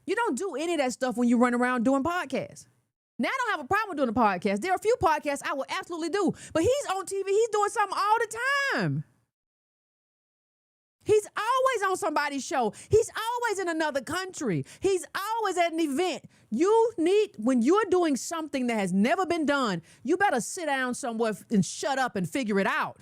You don't do any of that stuff when you run around doing podcasts. Now, I don't have a problem with doing a podcast. There are a few podcasts I will absolutely do. But he's on TV. He's doing something all the time. He's always on somebody's show. He's always in another country. He's always at an event. When you're doing something that has never been done, you better sit down somewhere and shut up and figure it out.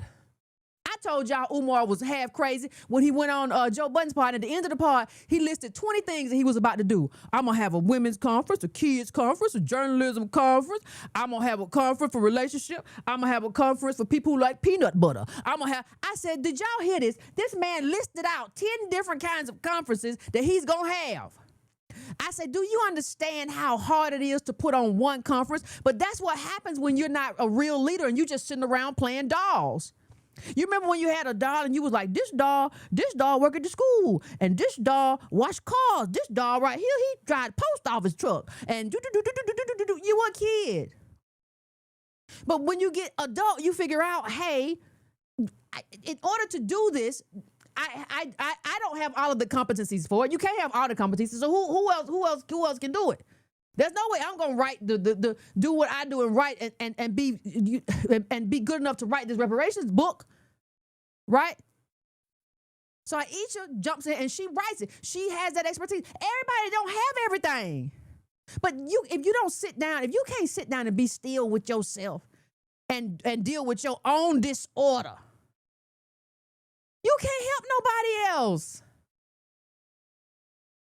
I told y'all Umar was half crazy when he went on Joe Budden's pod. At the end of the pod, he listed 20 things that he was about to do. I'm going to have a women's conference, a kids conference, a journalism conference. I'm going to have a conference for relationship. I'm going to have a conference for people who like peanut butter. I said, did y'all hear this? This man listed out 10 different kinds of conferences that he's going to have. I said, do you understand how hard it is to put on one conference? But that's what happens when you're not a real leader and you just sitting around playing dolls. You remember when you had a doll and you was like, this doll work at the school, and this doll wash cars, this doll right here, he drive post office truck, and you were a kid. But when you get adult, you figure out, hey, in order to do this, I don't have all of the competencies for it. You can't have all the competencies. So who else can do it? There's no way I'm gonna write do what I do and write and be good enough to write this reparations book, right? So Aisha jumps in and she writes it. She has that expertise. Everybody don't have everything, but if you don't sit down, if you can't sit down and be still with yourself and deal with your own disorder, you can't help nobody else.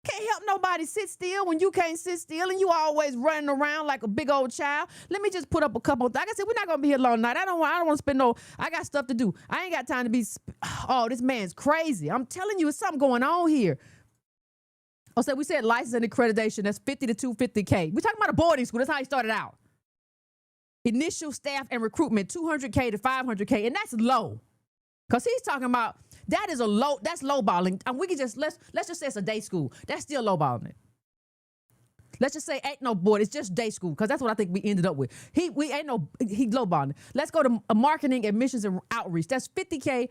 Can't help nobody sit still when you can't sit still and you always running around like a big old child. Let me just put up a couple of things. Like I said, we're not going to be here long night. I don't want to spend I got stuff to do. I ain't got time to be, this man's crazy. I'm telling you, it's something going on here. Oh, so we said license and accreditation, that's $50,000 to $250,000. We're talking about a boarding school. That's how he started out. Initial staff and recruitment, $200,000 to $500,000, and that's low. Because he's talking about, that's lowballing. And we can let's just say it's a day school. That's still lowballing it. Let's just say ain't no board, it's just day school, because that's what I think we ended up with. He lowballing. Let's go to marketing, admissions, and outreach. That's $50,000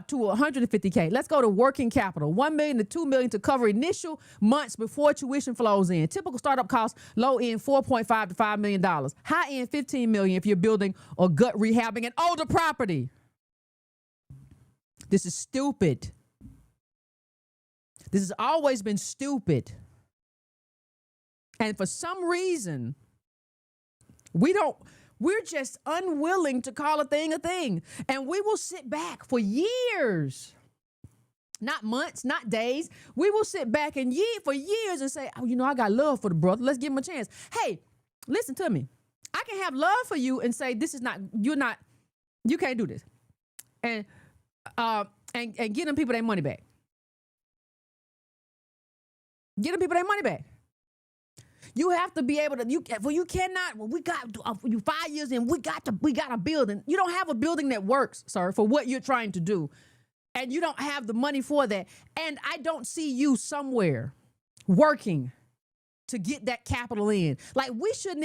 to $150,000. Let's go to working capital, $1 million to $2 million to cover initial months before tuition flows in. Typical startup costs, low end $4.5 to $5 million. High end $15 million if you're building or gut rehabbing an older property. This is stupid. This has always been stupid. And for some reason, we're just unwilling to call a thing a thing. And we will sit back for years, not months, not days. We will sit back for years and say, I got love for the brother. Let's give him a chance. Hey, listen to me. I can have love for you and say, you can't do this. And get them people their money back. Get them people their money back. You have to be able to, you cannot, we got, you 5 years in, we got a building. You don't have a building that works, sir, for what you're trying to do. And you don't have the money for that. And I don't see you somewhere working to get that capital in. Like we shouldn't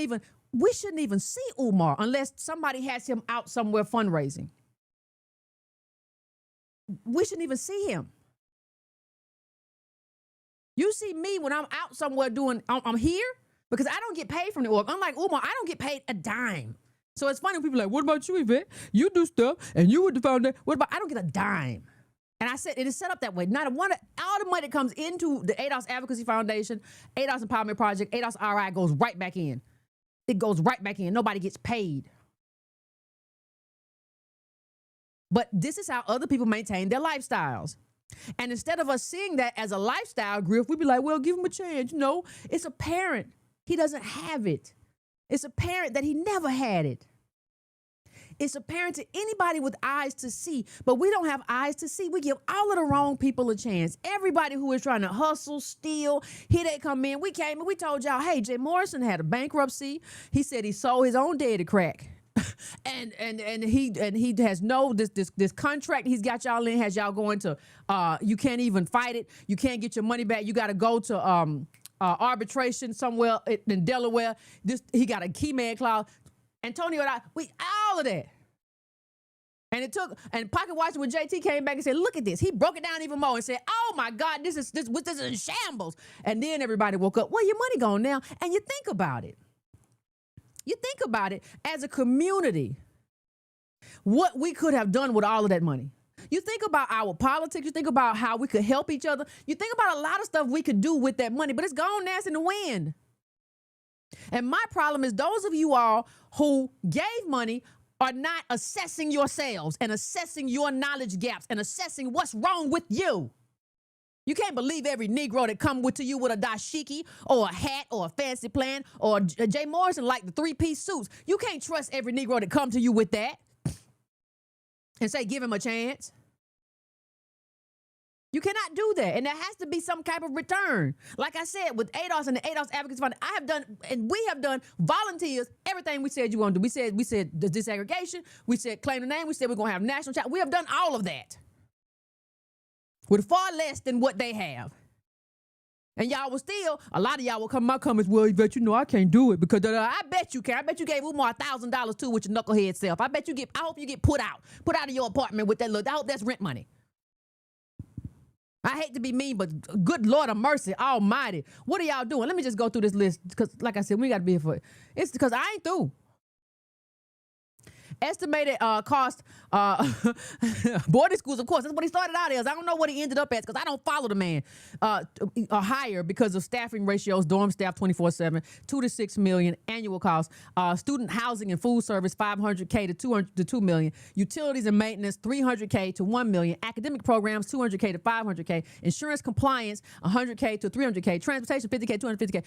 even see Umar unless somebody has him out somewhere fundraising. We shouldn't even see him. You see me when I'm out somewhere I'm here because I don't get paid from the org. Unlike Umar, I don't get paid a dime. So it's funny when people are like, what about you, Yvette? You do stuff and you were the founder. I don't get a dime. And I said, it is set up that way. All the money that comes into the ADOS Advocacy Foundation, ADOS Empowerment Project, ADOS RI goes right back in. It goes right back in. Nobody gets paid. But this is how other people maintain their lifestyles. And instead of us seeing that as a lifestyle grift, we'd be like, well, give him a chance. No, it's apparent he doesn't have it. It's apparent that he never had it. It's apparent to anybody with eyes to see, but we don't have eyes to see. We give all of the wrong people a chance. Everybody who is trying to hustle, steal, here they come in. We came and we told y'all, hey, Jay Morrison had a bankruptcy. He said he sold his own daddy crack. and he has this contract he's got y'all in, has y'all going to you can't even fight it, you can't get your money back, you got to go to arbitration somewhere in Delaware. He got a key man clause. Antonio and all of that. And Pocket Watch when JT came back and said, look at this. He broke it down even more and said, oh my God, this is in shambles. And then everybody woke up, well, your money gone now. And you think about it. You think about it as a community, what we could have done with all of that money. You think about our politics. You think about how we could help each other. You think about a lot of stuff we could do with that money, but it's gone now, it's in the wind. And my problem is those of you all who gave money are not assessing yourselves and assessing your knowledge gaps and assessing what's wrong with you. You can't believe every Negro that come to you with a dashiki or a hat or a fancy plan or Jay Morrison like the three-piece suits. You can't trust every Negro that come to you with that and say, give him a chance. You cannot do that. And there has to be some type of return. Like I said, with ADOS and the ADOS Advocacy Fund, I have done, and we have done volunteers, everything we said you want to do. We said the disaggregation. We said claim the name. We said we're going to have national chat. We have done all of that with far less than what they have. And y'all will still, a lot of y'all will come in my comments, well, Yvette, you know I can't do it because I bet you can. I bet you gave Umar $1,000 too with your knucklehead self. I hope you get put out of your apartment with that look. I hope that's rent money. I hate to be mean, but good Lord of mercy, almighty. What are y'all doing? Let me just go through this list because, like I said, we got to be here for it. It's because I ain't through. Estimated cost, boarding schools, of course. That's what he started out as. I don't know what he ended up as because I don't follow the man. Higher because of staffing ratios, dorm staff 24/7, 2 to 6 million annual costs. Student housing and food service $500K to $2 million. Utilities and maintenance $300K to $1 million. Academic programs $200K to $500K. Insurance compliance $100K to $300K. Transportation $50K to $250K.